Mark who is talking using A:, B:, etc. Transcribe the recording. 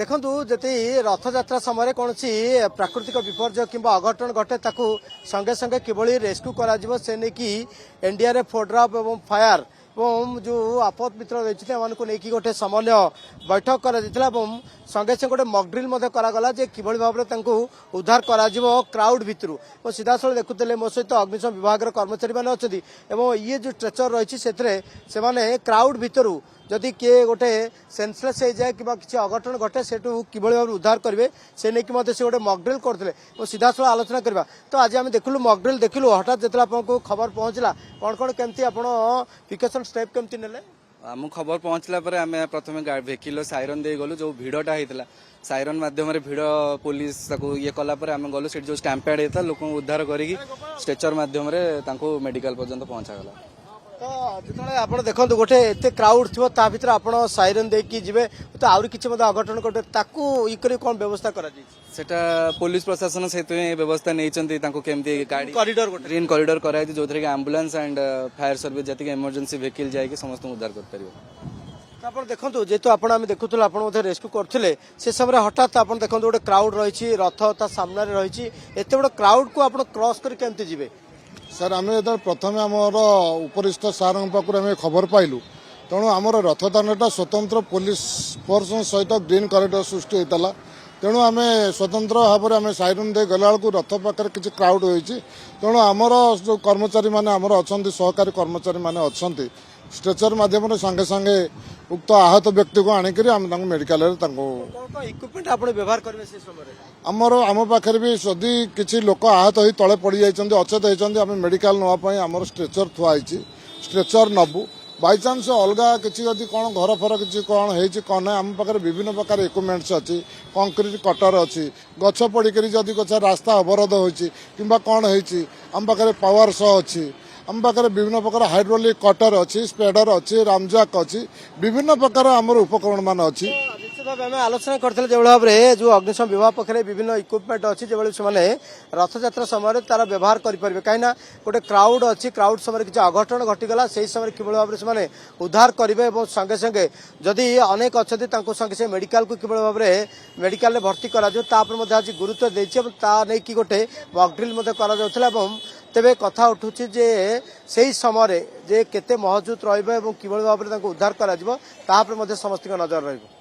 A: देखु जति रथयात्रा समय कौन प्राकृतिक विपर्य कि अघटन घटे ताकू संगे संगे किभली रेस्क्यू करा से नहीं एनडीआरएफ फोड्राफ और फायर और जो आपद मित्र रही गोटे समन्वय बैठक कर संगे संगे गोटे मकड्रिल करागला किभली भाव में उद्धार करा क्राउड भितर सीधा साल देखुले मो सहित अग्निशम विभाग कर्मचारी मैंने अच्छा ये जो स्ट्रेचर रही से क्राउड भितर जदि किए गोटे सेन्सलेस हो जाए कि किसी अघटन घटे से कि भाव उद्धार करेंगे से नहीं से गोटे मकड्रिल करते सीधा साल आलोचना करवा। तो आज आम देखलु मकड्रिल देखलु हठात जो आपको खबर पहुंचला कौन कौन केमती आप प्रिकॉशन स्टेप केमती नेले
B: आम खबर पहुंचला पर आम प्रथम भेकिल साइरन दे गलु जो भिड़टा होता साइरन माध्यम भिड़ पुलिस ये कलापर आम गलु से जो स्टैंपेड होता लोक उद्धार करी स्ट्रेचर माध्यम मेडिकल पर्यंत पहुंचागला।
A: तो जो आप देखो गोटे एत क्राउड थी भर आप साइरन देकी जी तो आउरी किसी अघटन घटे ताकू कौन व्यवस्था करा
B: सेटा पुलिस प्रशासन से व्यवस्था नहीं केमती गाड़ी
A: कॉरिडोर
B: ग्रीन कॉरिडोर कराई जो थे आंबुलांस एंड फायर सर्विस जी इमरजेंसी वेहिकल जाए समस्त उद्धार कर
A: आप देखो जेहेतु आप देखुला आप रेस्क्यू करते से समय हठात आप देखो गोटे क्राउड रही रथ ता सामने रही एत बड़ क्राउड को आप क्रॉस करके जीवे
C: सर आम जो प्रथम आमर उपरिस्थ सार पाखु खबर पाइलु तेणु आमर रथदानटा स्वतंत्र पुलिस फोर्स सहित ग्रीन कॉरिडोर सृष्टि होता तेणु आम स्वतंत्र भाव में साइरन दे गला रथ पाखे किसी क्राउड होती तेणु आमर जो कर्मचारी मैंने आमर अच्छा सहकारी कर्मचारी मैंने अच्छा स्ट्रेचर माध्यम संगे संगे उक्त आहत व्यक्ति को आणिक मेडिकल
A: इक्विपमेंट आप व्यवहार करेंगे से समय
C: आमर आम पाखे भी जदि किसी लोक आहत हो तले पड़ जाइए अचेत होती आम मेडिकल नापी आमर स्ट्रेचर थुआई स्ट्रेचर नबू बाई चान्स अलग किसी जदि कौन घर फर किसी कौन हो कौन ना आम पाखे विभिन्न प्रकार इक्विपमेंट्स अच्छी कंक्रीट कटर अच्छी गछ पड़कर जदि गछ रास्ता अवरोध होती कौन होम पाखे पावर सो अच्छी आम पाखे विभिन्न प्रकार हाइड्रोलिक कटर अच्छी स्पेडर अच्छी रामजाक अच्छी विभिन्न प्रकार आमर उपकरण मान अच्छी
A: आम आलोचना करते जो भाव में जो अग्निशम विभाग पक्षरे विभिन्न इक्विपमेंट अच्छी जो से रथयात्रा समय तार व्यवहार करेंगे कहीं गोटे क्राउड अच्छी क्राउड समय किसी अघटन घटीगला से समय कि भाव में उद्धार करेंगे और संगे संगे जदि अनेक अच्छा संगे से मेडिकल को कि भाव में मेडिकल में भर्ती कर आज गुरुत्व देकी गोटे मकड्रिल कर तेरे कथा उठू जे से समय जे केते महजूद रही भाव में उद्धार कर समस्त नजर रही।